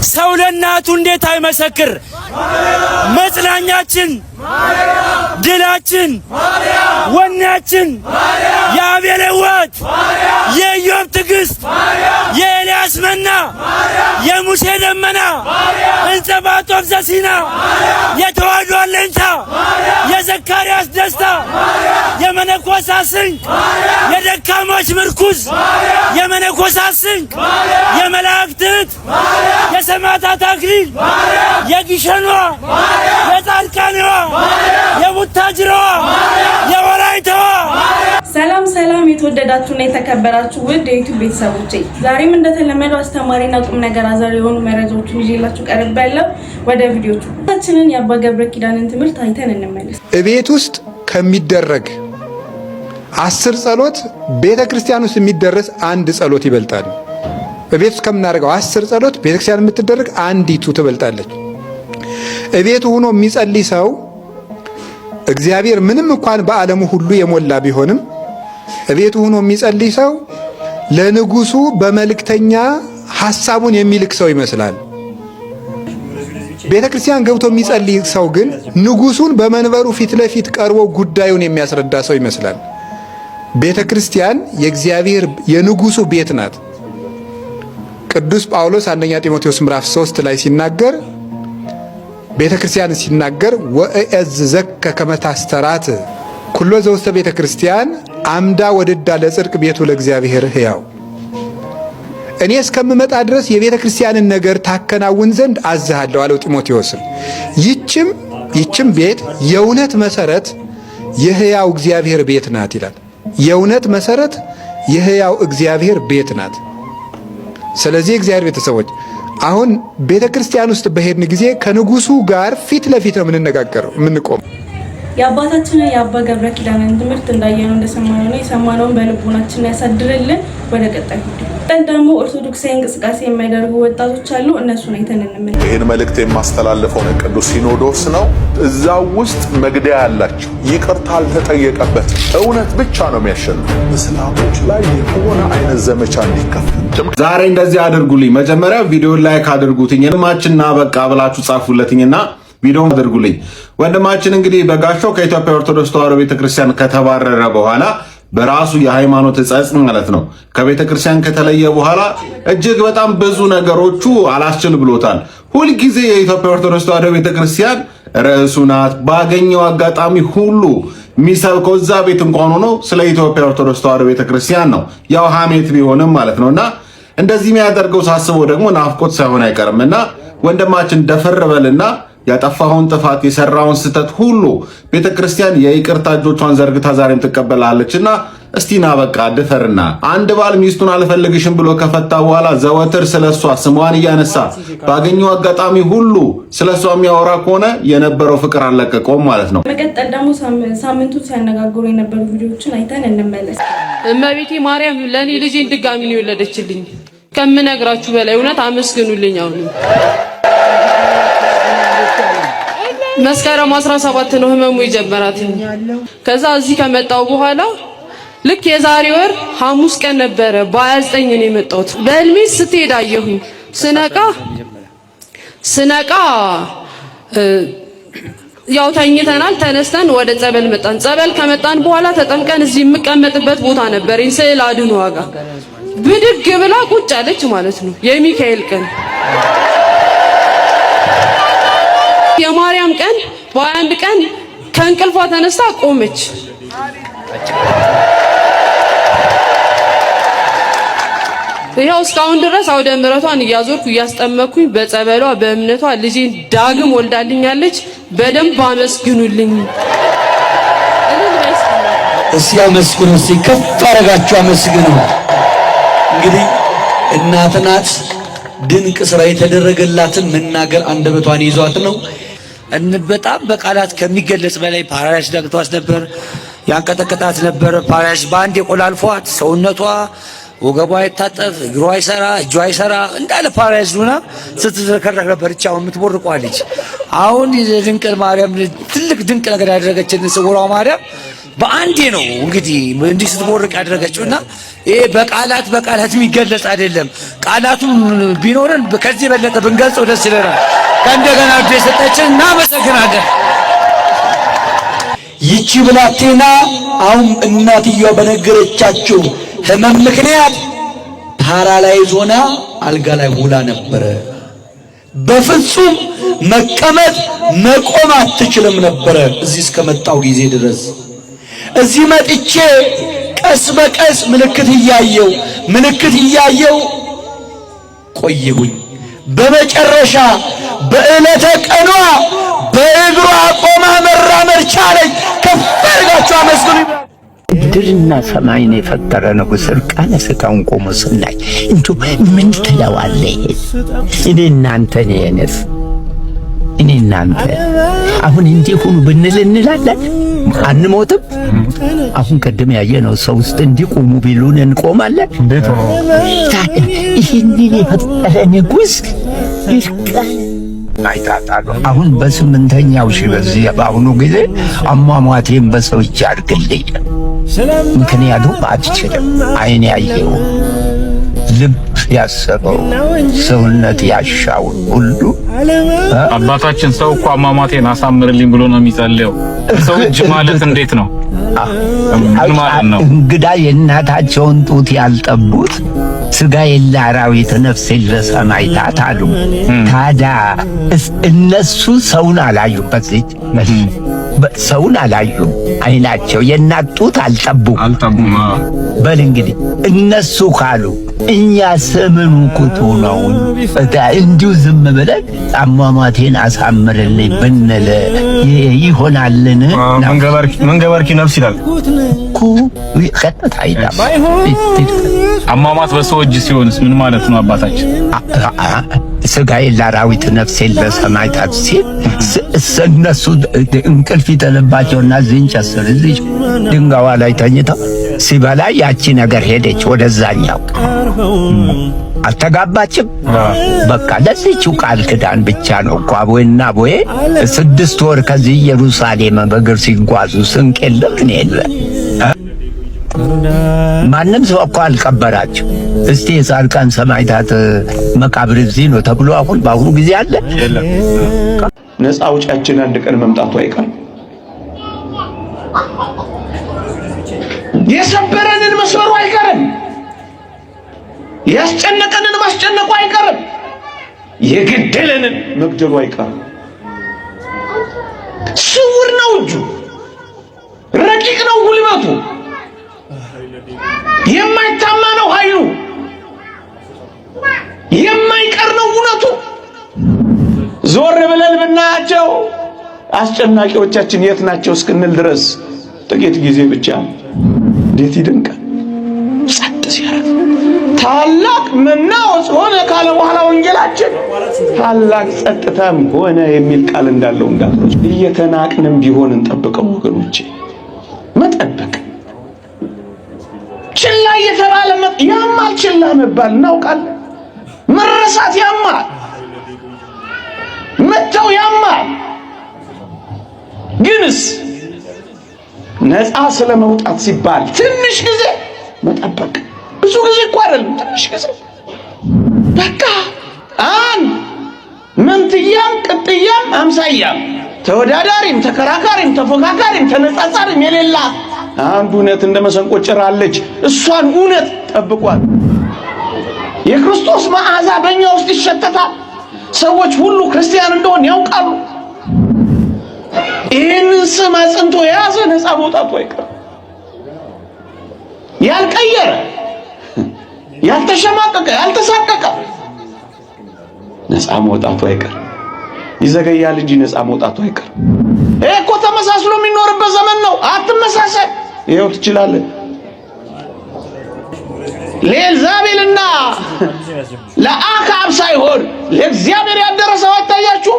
ሰው ለእናቱ እንዴት አይመሰክር? መጽናኛችን፣ ድላችን፣ ወኔያችን፣ የአቤል ሕይወት፣ የኢዮብ ትዕግስት፣ የኤልያስ መና፣ የሙሴ ደመና፣ እንጸባጦብ ዘሲና፣ የተዋሕዶ አለኝታ፣ የዘካርያስ ደስታ፣ የመነኮሳት ስንቅ፣ የደካሞች ምርኩዝ፣ የመነኮሳት ስንቅ፣ የመላእክት እህት፣ የሰማዕታት አክሊል፣ የግሸኗ፣ የጻድቃኔዋ፣ የቡታጅራዋ፣ የወላይታዋ። ሰላም ሰላም! የተወደዳችሁና የተከበራችሁ ውድ የዩቲዩብ ቤተሰቦቼ ዛሬም እንደተለመደው አስተማሪና ቁም ነገር አዘል የሆኑ መረጃዎችን ይዤላችሁ ቀርቤያለሁ። ወደ ቪዲዮቹ ታችንን የአባ ገብረ ኪዳንን ትምህርት አይተን እንመለስ። እቤት ውስጥ ከሚደረግ 10 ጸሎት ቤተክርስቲያን ውስጥ የሚደረስ አንድ ጸሎት ይበልጣል። እቤት ውስጥ ከምናደርገው 10 ጸሎት ቤተክርስቲያን የምትደረግ አንዲቱ ትበልጣለች። እቤቱ ሆኖ የሚጸልይ ሰው እግዚአብሔር ምንም እንኳን በዓለሙ ሁሉ የሞላ ቢሆንም እቤቱ ሆኖ የሚጸልይ ሰው ለንጉሱ በመልእክተኛ ሐሳቡን የሚልክ ሰው ይመስላል። ቤተክርስቲያን ገብቶ የሚጸልይ ሰው ግን ንጉሱን በመንበሩ ፊት ለፊት ቀርቦ ጉዳዩን የሚያስረዳ ሰው ይመስላል። ቤተክርስቲያን የእግዚአብሔር የንጉሱ ቤት ናት። ቅዱስ ጳውሎስ አንደኛ ጢሞቴዎስ ምዕራፍ 3 ላይ ሲናገር ቤተክርስቲያን ሲናገር ወእዘከ ከመታስተራት ኩሎ ዘውስተ ቤተክርስቲያን አምዳ ወድዳ ለጽድቅ ቤቱ ለእግዚአብሔር ሕያው። እኔ እስከምመጣ ድረስ የቤተክርስቲያንን ነገር ታከናውን ዘንድ አዝሃለሁ አለው ጢሞቴዎስን። ይችም ቤት የእውነት መሰረት የሕያው እግዚአብሔር ቤት ናት ይላል። የእውነት መሰረት የሕያው እግዚአብሔር ቤት ናት። ስለዚህ እግዚአብሔር ቤተሰቦች አሁን ቤተክርስቲያን ውስጥ በሄድን ጊዜ ከንጉሱ ጋር ፊት ለፊት ነው የምንነጋገረው የምንቆም። የአባታችንን የአባ ገብረ ኪዳንን ትምህርት እንዳየነው እንደሰማነው ነው። የሰማነውን በልቦናችን ያሳድርልን። ወደ ቀጣይ ደግሞ ኦርቶዶክሳዊ እንቅስቃሴ የሚያደርጉ ወጣቶች አሉ። እነሱን አይተን እንመለስ። ይህን መልእክት የማስተላልፈው ቅዱስ ሲኖዶስ ነው። እዛው ውስጥ መግደያ ያላቸው ይቅርታ አልተጠየቀበት እውነት ብቻ ነው የሚያሸንፍ። እስላሞች ላይ የሆነ አይነት ዘመቻ እንዲከፈት ዛሬ እንደዚህ አድርጉልኝ። መጀመሪያ ቪዲዮን ላይክ አድርጉትኝ። ወንድማችንና በቃ ብላችሁ ጻፉለትኝና ቪዲዮን አድርጉልኝ። ወንድማችን እንግዲህ በጋሻው ከኢትዮጵያ ኦርቶዶክስ ተዋሕዶ ቤተክርስቲያን ከተባረረ በኋላ በራሱ የሃይማኖት ጸጽ ማለት ነው ከቤተክርስቲያን ከተለየ በኋላ እጅግ በጣም ብዙ ነገሮቹ አላስችል ብሎታል። ሁልጊዜ የኢትዮጵያ ኦርቶዶክስ ተዋሕዶ ቤተክርስቲያን ርዕሱ ናት። ባገኘው አጋጣሚ ሁሉ የሚሰብከው እዛ ቤት እንኳን ሆኖ ስለ ኢትዮጵያ ኦርቶዶክስ ተዋሕዶ ቤተክርስቲያን ነው። ያው ሐሜት ቢሆንም ማለት ነውና እንደዚህ የሚያደርገው ሳስበው ደግሞ ናፍቆት ሳይሆን አይቀርምና ወንድማችን ደፈር በልና ያጠፋውን ጥፋት የሰራውን ስተት ሁሉ ቤተክርስቲያን የይቅርታ እጆቿን ዘርግታ ዛሬም ትቀበላለችና እስቲና በቃ ድፈርና አንድ ባል ሚስቱን አልፈልግሽም ብሎ ከፈታ በኋላ ዘወትር ስለሷ ስሟን እያነሳ ባገኘው አጋጣሚ ሁሉ ስለሷ የሚያወራ ከሆነ የነበረው ፍቅር አልለቀቀውም ማለት ነው። በቀጣይ ደግሞ ሳምንቱን ሲያነጋግሩ የነበሩ ቪዲዮዎችን አይተን እንመለስ። እመቤቴ ማርያም ለኔ ልጄን ድጋሚ ነው የወለደችልኝ። ከምነግራችሁ በላይ እውነት አመስግኑልኝ። አሁን መስከረም 17 ነው ህመሙ የጀመራት። ከዛ እዚህ ከመጣው በኋላ ልክ የዛሬ ወር ሐሙስ ቀን ነበረ በ29 ነው የመጣሁት። በህልሜ ስትሄድ አየሁኝ። ስነቃ ያው ተኝተናል። ተነስተን ወደ ጸበል መጣን። ጸበል ከመጣን በኋላ ተጠምቀን እዚህ የምቀመጥበት ቦታ ነበረኝ ስዕል አድኖ ዋጋ ብድግ ብላ ቁጭ አለች ማለት ነው። የሚካኤል ቀን የማርያም ቀን በ21 ቀን ከእንቅልፏ ተነስታ ቆመች። ይኸው እስካሁን ድረስ አውደ ምሕረቷን እያዞርኩ እያስጠመኩኝ በጸበሏ በእምነቷ ልጄን ዳግም ወልዳልኛለች። በደንብ አመስግኑልኝ። እስኪ አመስግኑ። እስኪ ከፍ አረጋችሁ አመስግኑ። እንግዲህ እናት ናት። ድንቅ ስራ የተደረገላትን መናገር አንደበቷን ይዟት ነው። በጣም በቃላት ከሚገለጽ በላይ ፓራላይስ ደግቷት ነበር። ያንቀጠቀጣት ነበር። ፓራላይስ በአንድ የቆላልፏት ሰውነቷ ወገቧ አይታጠፍ፣ እግሯ አይሰራ፣ እጇ አይሰራ እንዳለ ፓራላይስ ሆና ስትዘከረክ ነበር። ቻው የምትቦርቀዋ ልጅ አሁን ድንቅ ማርያም ትልቅ ድንቅ ነገር ያደረገችን ስውሯ ማርያም በአንዴ ነው እንግዲህ እንዲህ ስትቦርቅ ያደረገችውና ይሄ በቃላት የሚገለጽ አይደለም። ቃላቱ ቢኖርን ከዚህ በለጠ ብንገልጸው ደስ ይለናል። ከእንደገና እድል የሰጠችን እናመሰግናለን። ይቺ ብላቴና አሁን እናትየዋ በነገረቻቸው ህመም ምክንያት ፓራላይዝ ሆና አልጋ ላይ ውላ ነበረ። በፍጹም መቀመጥ መቆም አትችልም ነበረ እዚህ እስከመጣው ጊዜ ድረስ። እዚህ መጥቼ ቀስ በቀስ ምልክት እያየው ቆየሁኝ። በመጨረሻ በዕለተ ቀኗ በእግሯ ቆማ መራመድ ቻለች። ከፍ አድርጋችሁ አመስግኑ። ምድርና ሰማይን የፈጠረ ንጉሥ እርቃነ ሥጋውን ቆሞ ስናይ እንዲሁ ምን ትለዋለህ? እኔ እናንተ አሁን እንዲህ ሁኑ ብንል እንላለን? አንሞትም? አሁን ቀደም ያየነው ሰው ውስጥ እንዲቆሙ ቢሉን እንቆማለን? ይህንን የፈጠረ ንጉሥ አይታጣሉ። አሁን በ8ኛው ሺህ በዚህ በአሁኑ ጊዜ አሟሟቴን በሰው እጅ አድርግልኝ። ምክንያቱም አትችልም። ዓይን ያየው ልብ ያሰበው ሰውነት ያሻው ሁሉ አባታችን ሰው እኮ አሟሟቴን አሳምርልኝ ብሎ ነው የሚጸልየው። ሰው እጅ ማለት እንዴት ነው? ምን ማለት ነው? እንግዳ የእናታቸውን ጡት ያልጠቡት ሥጋ የለ አራዊት ነፍስ የለ ሰማዕታት አሉ። ታዲያ እነሱ ሰውን አላዩም። በዚህ ሰውን አላዩም። ዓይናቸው የእናት ጡት አልጠቡም። በል እንግዲህ እነሱ ካሉ እኛ ስምኑ ኩቱ ነው እንዲሁ ዝም ብለን አሟሟቴን አሳምርልኝ ብንል ይሆናልን? መንገበርኪ ነፍስ ይላል እኮ ቀጥታ አይደለም። አሟሟት በሰው እጅ ሲሆንስ ምን ማለት ነው አባታችን? ሥጋ የለ አራዊት ነፍስ የለ ሰማዕታት ሲል እነሱ እንቅልፍ ይጥልባቸውና እዚህ እንጨት ስር እዚህ ድንጋዋ ላይ ተኝተው ሲበላ ያቺ ነገር ሄደች ወደዛኛው። አልተጋባችም። በቃ ለዚህችው ቃል ኪዳን ብቻ ነው እኮ አቦይና አቦዬ 6 ወር ከዚህ ኢየሩሳሌም በእግር ሲጓዙ ስንቅ የለም ምን የለ። ማንም ሰው እኮ አልቀበራቸው። እስቲ የጻድቃን ሰማዕታት መቃብር እዚህ ነው ተብሎ አሁን በአሁኑ ጊዜ አለ? ነፃ አውጫችን አንድ ቀን መምጣቱ አይቀርም። የሰበረንን መስበሩ አይቀርም። ያስጨነቀንን ማስጨነቁ አይቀርም። የገደለንን መግደሉ አይቀርም። ስውር ነው እጁ፣ ረቂቅ ነው ጉልበቱ፣ የማይታማ ነው ኃይሉ፣ የማይቀር ነው እውነቱ። ዞር ብለን ብናያቸው አስጨናቂዎቻችን የት ናቸው እስክንል ድረስ ጥቂት ጊዜ ብቻ እንዴት ይደንቃል! ጸጥ ሲያረግ ታላቅ መናወጽ ሆነ ካለ በኋላ ወንጌላችን ታላቅ ጸጥታም ሆነ የሚል ቃል እንዳለው እየተናቅንም ቢሆን እንጠብቀው ወገኖቼ። መጠበቅ ችላ እየተባለ ያማል። ችላ መባል እናውቃለን። መረሳት ያማል። መተው ያማል። ግንስ ነፃ ስለመውጣት ሲባል ትንሽ ጊዜ መጠበቅ፣ ብዙ ጊዜ እኮ አይደለም፣ ትንሽ ጊዜ በቃ መንትያም ቅጥያም አምሳያም ተወዳዳሪም ተከራካሪም ተፎካካሪም ተነጻጻሪም የሌላት አንድ እውነት እንደ መሰንቆ ጭራለች። እሷን እውነት ጠብቋል። የክርስቶስ መዓዛ በእኛ ውስጥ ይሸተታል። ሰዎች ሁሉ ክርስቲያን እንደሆን ያውቃሉ። ይህንን ስም አጽንቶ የያዘ ነፃ መውጣቱ አይቀርም። ያልቀየረ፣ ያልተሸማቀቀ፣ ያልተሳቀቀ ነፃ መውጣቱ አይቀርም። ይዘገያል እንጂ ነፃ መውጣቱ አይቀርም። ይሄ እኮ ተመሳስሎ የሚኖርበት ዘመን ነው። አትመሳሰል። ይሄው ትችላለህ። ለኤልዛቤልና ለአክዓብ ሳይሆን ለእግዚአብሔር ያደረሰው አይታያችሁ?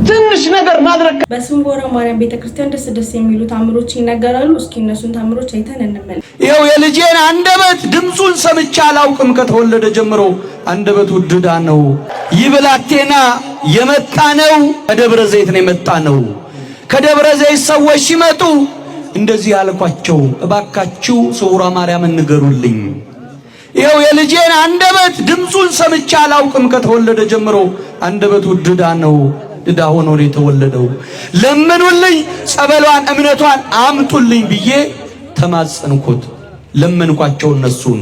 ትንሽ ነገር ማድረግ። በስንቦራ ማርያም ቤተክርስቲያን ደስ የሚሉ ታምሮች ይነገራሉ። እስኪ እነሱን ታምሮች አይተን እንመለስ። ይኸው የልጄን አንደበት ድምፁን ሰምቼ አላውቅም። ከተወለደ ጀምሮ አንደበቱ ድዳ ነው። ይህ ብላቴና የመጣ ነው ከደብረ ዘይት ነው የመጣ ነው። ከደብረ ዘይት ሰዎች ሲመጡ እንደዚህ ያልኳቸው እባካችሁ ስውሯ ማርያምን ንገሩልኝ። ይኸው የልጄን አንደበት ድምፁን ሰምቼ አላውቅም። ከተወለደ ጀምሮ አንደበቱ ድዳ ነው፣ ድዳ ሆኖ ነው የተወለደው። ለምኑልኝ፣ ጸበሏን እምነቷን አምጡልኝ ብዬ ተማጸንኩት። ለመንኳቸው፣ እነሱን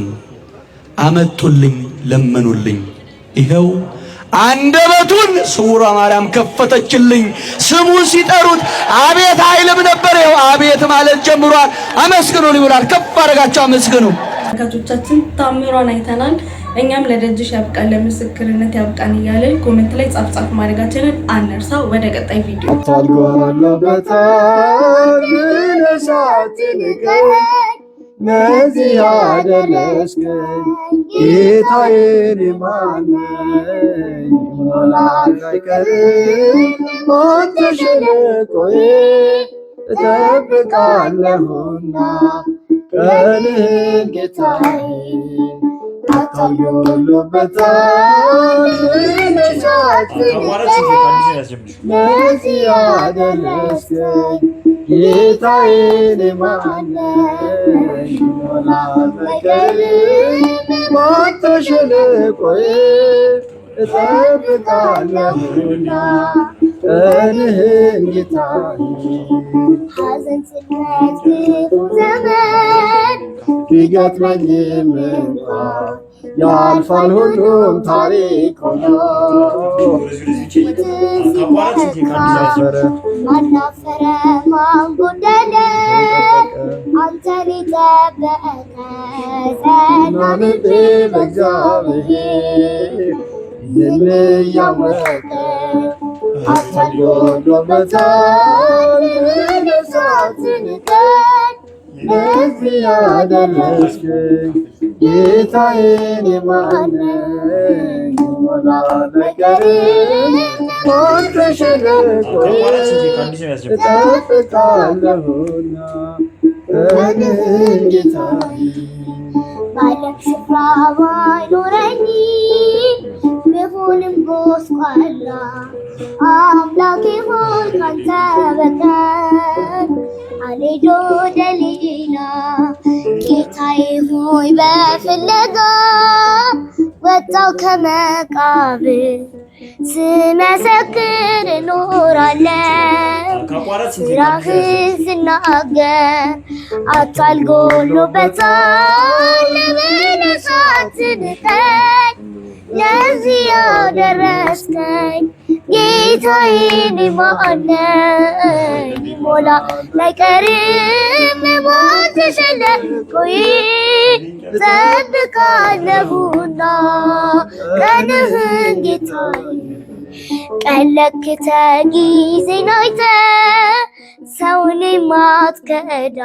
አመጡልኝ፣ ለመኑልኝ። ይኸው አንደበቱን ስውሯ ማርያም ከፈተችልኝ። ስሙን ሲጠሩት አቤት አይልም ነበር። ይኸው አቤት ማለት ጀምሯል። አመስግኑ ይብላል። ከፍ አድርጋችሁ አመስግኑ። ተመልካቾቻችን ታምሯን አይተናል። እኛም ለደጅሽ ያብቃን ለምስክርነት ያብቃን እያልን ኮሜንት ላይ ጻፍ ማድረጋችንን አንርሳ። ወደ ቀጣይ ቪዲዮ ነዚህ ያደረስከኝ ጌታዬን ማነኝ ሞላት አይቀርም አንተ ሸለቆዬ እጠብቃለሁና ቀንህን ጌታዬ አታየሎበታል ነዚህ ያደረስከኝ ጌታዬን ማነኝ ሞላት አይቀርም አንተ ሸለቆዬ እጠብቃለሁና ቀንህን ጌታዬ ሐዘን ጽናት ክፉ ዘመን ቢገጥመኝም እንኳ ያልፋል ሁሉም ታሪክ ሆኖ አናፈረ ማን ጎደለ አንተን የጠበቀ ጸና ልቤ በእግዚአብሔር ይህን እያወቀ አታሎበታል ነፍሳትን ቀን ለዚህ ያደረስከኝ ጌታዬን ማነኝ ሞላት አይቀርም አንተ ሸለቆዬ እጠብቃለሁና ቀንህን ጌታዬ ባለም ስፍራ ባይኖረኝ ብሆንም ጎስቋላ አምላኬ ሆይ ካንተ በቀር አልሄድ ወደ ሌላ ጌታዬ ሆይ በፍለጋ ወጣው ከመቃብር ስመሰክር እኖራለሁ ስራህን ስናገር አታል ጎሎበታል ለመነሳት ንቀኝ ለዚህ ያደረስከኝ ጌታዬን ማነኝ ሞላት አይቀርም ሞት ሸለቆዬ እጠብቃለሁና ቀንህን ጌታዬ ቀን ለክተህ ጊዜን አይተህ ሰውን የማትከዳ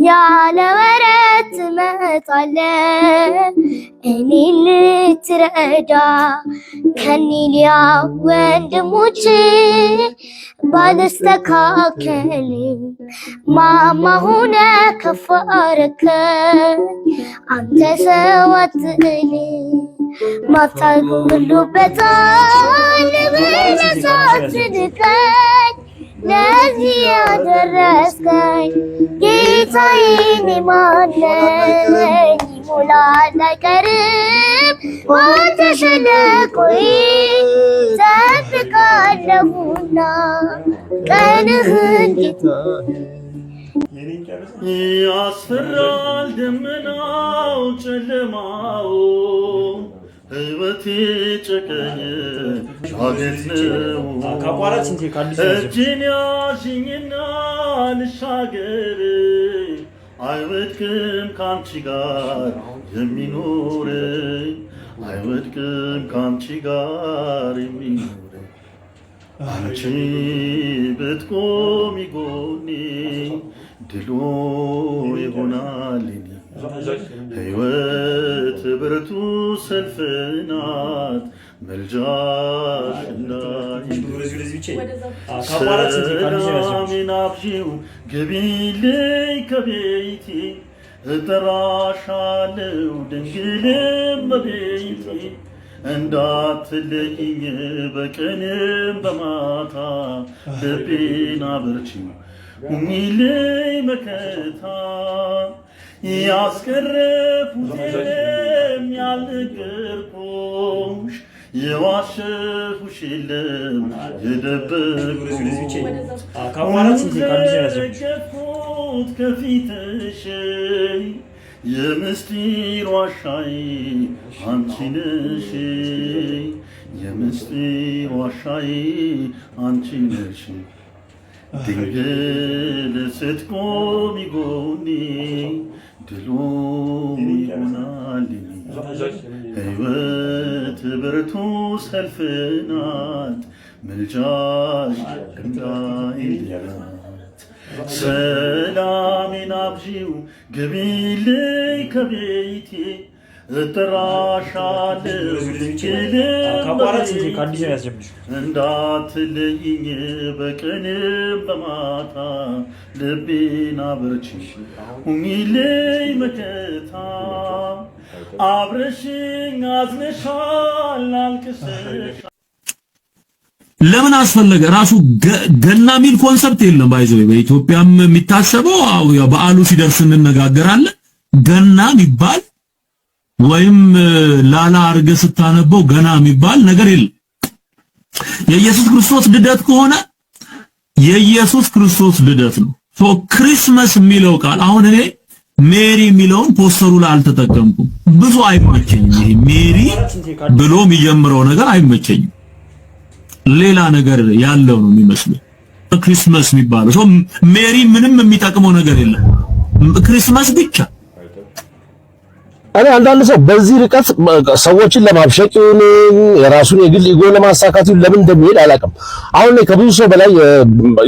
ያለ ወረት ትመጣለህ እኔን ልትረዳ ከኒልያ ወንድሞቼ ባልስተካከል ማማ ሆነ ከፍ አደረከኝ አንተ ሰው አትበል ማፍታት ሁሉበታል በነሳት ንቀኝ ለዚህ ያደረስከኝ ጌታዬን ማነኝ ሞላት አይቀርም አንተ ሸለቆዬ እጠብቃለሁና ቀንህን ጌታዬ ያስፈራል ደመናው ጨለማው ሕይወቴ ጨቀየ ሻገት ነው እጅን ያዥኝና ልሻገር አይወድቅም ካንቺ ጋር የሚኖር አይወድቅም ካንቺ ጋር የሚኖር አንቺ ብትቆሚ ጎኔ ድሉ ይሆናል ሕይወት ብርቱ ሰልፍ ናት መልጃሽ ሰላሜን አብዢው ግቢልኝ ከቤቴ እጠራሻለሁ ድንግልም በቤቴ እንዳትለይኝ በቀንም በማታ ልቤን አበርቺው ሁኚልኝ መከታ ያስገረፉትም ያልነገርኩሽ የዋሸሁሽ የለም የደበቅኩሽ ዘረገፍኩት ከፊትሽ የምስጢር ዋሻዬ አንቺ ነሽ የምስጢር ዋሻዬ አንቺ ነሽ ድንግል ስትቆሚ ጎኔ ድሉ ይሆናል ሕይወት ብርቱ ሰልፍ ናት ምልጃሽ እንዳይለያት ሰላሜን አብዢው ግቢልኝ ከቤቴ እጠራሻለሁ ድንግል እንዳትለይኝ በቀንም በማታ ልቤን አበርቺ ሁኚልኝ መከታ አብረሽኝ አዝነሻል አልቅሰሻል። ለምን አስፈለገ? ራሱ ገና የሚል ኮንሰፕት የለም። ባይዘው በኢትዮጵያም የሚታሰበው በዓሉ ሲደርስ እንነጋገራለን። ገና የሚባል ወይም ላላ አርገ ስታነበው ገና የሚባል ነገር የለም። የኢየሱስ ክርስቶስ ልደት ከሆነ የኢየሱስ ክርስቶስ ልደት ነው። ሶ ክሪስማስ የሚለው ቃል አሁን እኔ ሜሪ የሚለውን ፖስተሩ ላይ አልተጠቀምኩም። ብዙ አይመቸኝም። ይሄ ሜሪ ብሎ የሚጀምረው ነገር አይመቸኝም። ሌላ ነገር ያለው ነው የሚመስለው ክሪስማስ የሚባለው። ሶ ሜሪ ምንም የሚጠቅመው ነገር የለም፣ ክሪስማስ ብቻ። እኔ አንዳንድ ሰው በዚህ ርቀት ሰዎችን ለማብሸቅ ይሁን የራሱን የግል ኢጎ ለማሳካት ይሁን ለምን እንደሚሄድ አላውቅም። አሁን ላይ ከብዙ ሰው በላይ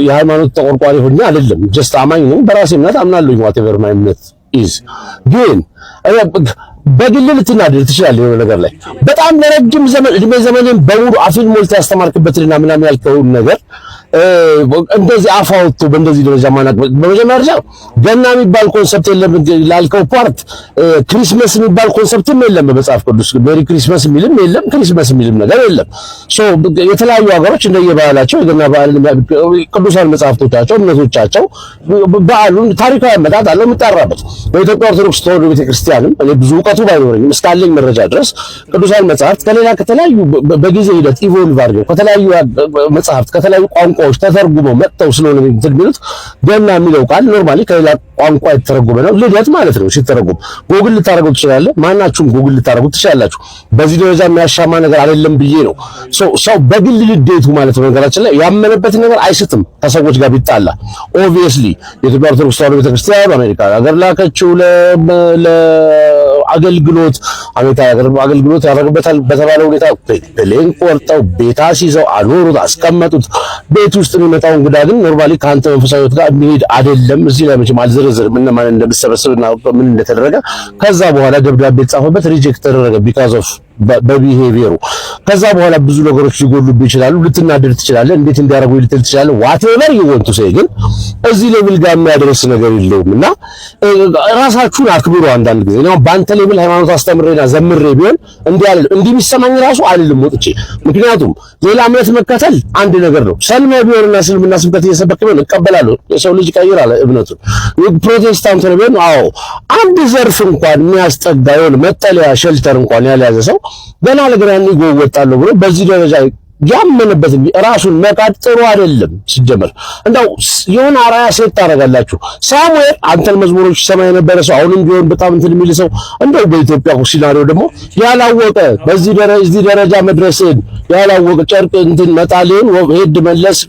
የሃይማኖት ተቆርቋሪ ሆኜ አይደለም፣ ጀስት አማኝ ነኝ። በራሴ እምነት አምናለሁ። whatever my እምነት is ግን በግል ልትናደድ ትችላለህ የሆነ ነገር ላይ በጣም ለረጅም ዘመን እድሜ ዘመንን በሙሉ አፊን ሞልታ ያስተማርክበትና ምናምን ያልከውን ነገር እንደዚህ አፋውቶ በእንደዚህ ደረጃ ማናቅ። በመጀመሪያ ደረጃ ገና የሚባል ኮንሰፕት የለም ላልከው ፓርት ክሪስማስ የሚባል ኮንሰፕትም የለም በመጽሐፍ ቅዱስ። ሜሪ ክሪስማስ የሚልም የለም፣ ክሪስማስ የሚልም ነገር የለም። ሶ የተለያዩ ሀገሮች እንደየባህላቸው የገና በዓልን ቅዱሳን መጽሐፍቶቻቸው እምነቶቻቸው በዓሉን ታሪካዊ አመጣጥ አለው የሚጣራበት። በኢትዮጵያ ኦርቶዶክስ ተዋሕዶ ቤተክርስቲያንም እኔ ብዙ እውቀቱ ባይኖረኝም እስካለኝ መረጃ ድረስ ቅዱሳን መጽሐፍት ከተለያዩ በጊዜ ሂደት ኢቮልቭ አድርገው ከተለያዩ መጽሐፍት ከተለያዩ ቋንቋዎች ተተርጉመው መጥተው ስለሆነ የሚሉት ገና የሚለው ቃል ኖርማሊ ከሌላ ቋንቋ የተተረጎመ ነው። ልደት ማለት ነው ሲተረጎም። ጎግል ልታረጉ ትችላለ፣ ማናችሁም ጎግል ልታረጉ ትችላላችሁ። በዚህ ደረጃ የሚያሻማ ነገር አይደለም ብዬ ነው። ሰው በግል ልደቱ ማለት ነው ነገራችን ላይ ያመነበትን ነገር አይስትም ከሰዎች ጋር ቢጣላ። ኦብቪየስሊ የኢትዮጵያ ኦርቶዶክስ ተዋሕዶ ቤተክርስቲያን አሜሪካ ሀገር ላከችው ለአገልግሎት አሜሪካ ሀገር አገልግሎት ያደርግበታል በተባለ ሁኔታ ፕሌን ቆርጠው ቤት አስይዘው አኖሩት፣ አስቀመጡት። ቤት ውስጥ የሚመጣው እንግዳ ግን ኖርማሊ ከአንተ መንፈሳዊ ሕይወት ጋር የሚሄድ አይደለም። እዚህ ላይ መቼም አልዘረዘርም እነማን እንደምትሰበስብና ምን እንደተደረገ። ከዛ በኋላ ደብዳቤ የተጻፈበት ሪጀክት ተደረገ ቢካዝ ኦፍ በቢሄቪየሩ። ከዛ በኋላ ብዙ ነገሮች ሊጎሉብህ ይችላሉ፣ ልትናደድ ትችላለህ፣ እንዴት እንዲያደርጉ ልትል ትችላለህ። ዋቴቨር ይወንቱ ሰይ ግን እዚህ ሌቭል ጋር የሚያደርስ ነገር የለውምና ራሳችሁን አክብሩ። አንዳንድ ጊዜ ነው በአንተ ሌቭል ሃይማኖት አስተምሬና ዘምሬ ቢሆን እንዲህ የሚሰማኝ ራሱ አይደለም ወጥቼ። ምክንያቱም ሌላ እምነት መከተል አንድ ነገር ነው። ሰልመ ቢሆንና እስልምና ስብከት እየሰበክ ቢሆን እቀበላለሁ። የሰው ልጅ ይቀይራል እምነቱን። ፕሮቴስታንት ነው ቢሆን አዎ አንድ ዘርፍ እንኳን የሚያስጠጋ የሆነ መጠለያ ሸልተር እንኳን ያልያዘ ሰው ገና ለገና ይወጣለሁ ብሎ በዚህ ደረጃ ያመነበት ራሱን መካድ ጥሩ አይደለም። ሲጀመር እንደው የሆነ አራያ ሴት ታረጋላችሁ። ሳሙኤል አንተን መዝሙሮች ሰማ የነበረ ሰው አሁንም ቢሆን በጣም እንትን የሚል ሰው እንደው በኢትዮጵያ ሲናሪዮ ደግሞ ያላወቀ በዚህ ደረጃ መድረስን ያላወቀ ጨርቅ እንትን መጣልን ሄድ መለስ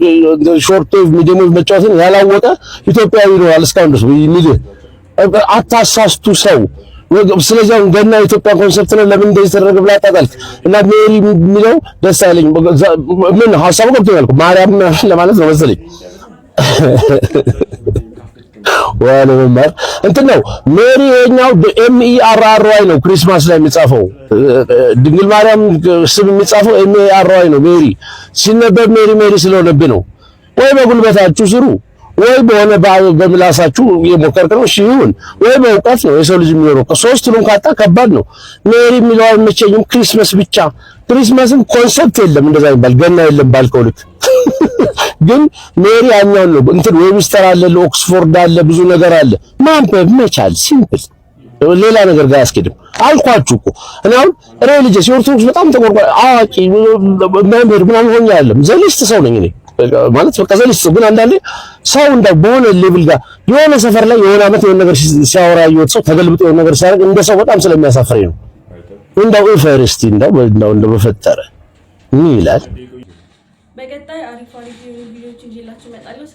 ሾርት ዌቭ ሚዲየም ዌቭ መጫወትን ያላወቀ ኢትዮጵያዊ ነው እስካሁን ድረስ የሚል አታሳስቱ ሰው። ስለዚህ ገና የኢትዮጵያ ኮንሰፕት ነው ለምን እንደዚህ ተደረገ ብላ ታጣልክ እና ሜሪ የሚለው ደስ አይለኝ። ምን ሐሳቡ ገብቶኛል። ማርያም ለማለት ነው መሰለኝ ወለ መማር እንትን ነው። ሜሪ የኛው MERRY ነው ክሪስማስ ላይ የሚጻፈው። ድንግል ማርያም ስም የሚጻፈው MERRY ነው። ሜሪ ሲነበብ ሜሪ ስለሆነብህ ነው። ወይ በጉልበታችሁ ስሩ ወይ በሆነ በምላሳችሁ የሞከርክ ነው እሺ ይሁን፣ ወይ በእውቀት ነው የሰው ልጅ የሚኖረው። ከሶስቱንም ካጣ ከባድ ነው። ሜሪ የሚለው አይመቸኝም። ክሪስማስ ብቻ ክሪስማስን ኮንሰፕት የለም እንደዛ ይባል ገና የለም ባልከው ልክ ግን ሜሪ ያኛው ነው እንትን ዌብስተር አለ ኦክስፎርድ አለ ብዙ ነገር አለ ማንበብ መቻል ሲምፕል ሌላ ነገር ጋር ያስኬድም አልኳችሁ እኮ እኔ አሁን ሪሊጂየስ የኦርቶዶክስ በጣም ተቆርቋሪ አዋቂ መምህር ምናምን ሆኜ አይደለም ዘሊስት ሰው ነኝ እኔ ማለት በቃ ዘሊስት ሰው ግን አንዳንዴ ሰው እንደ በሆነ ሌቭል ጋር የሆነ ሰፈር ላይ የሆነ አመት የሆነ ነገር ሲያወራ ይወጥ ሰው ተገልብጦ የሆነ ነገር ሲያደርግ እንደ ሰው በጣም ስለሚያሳፍረኝ ነው እንደው ኢፈርስቲ እንደው በፈጠረ ምን ይላል በቀጣይ አሪፍ ቪዲዮዎች ይዤላችሁ እመጣለሁ።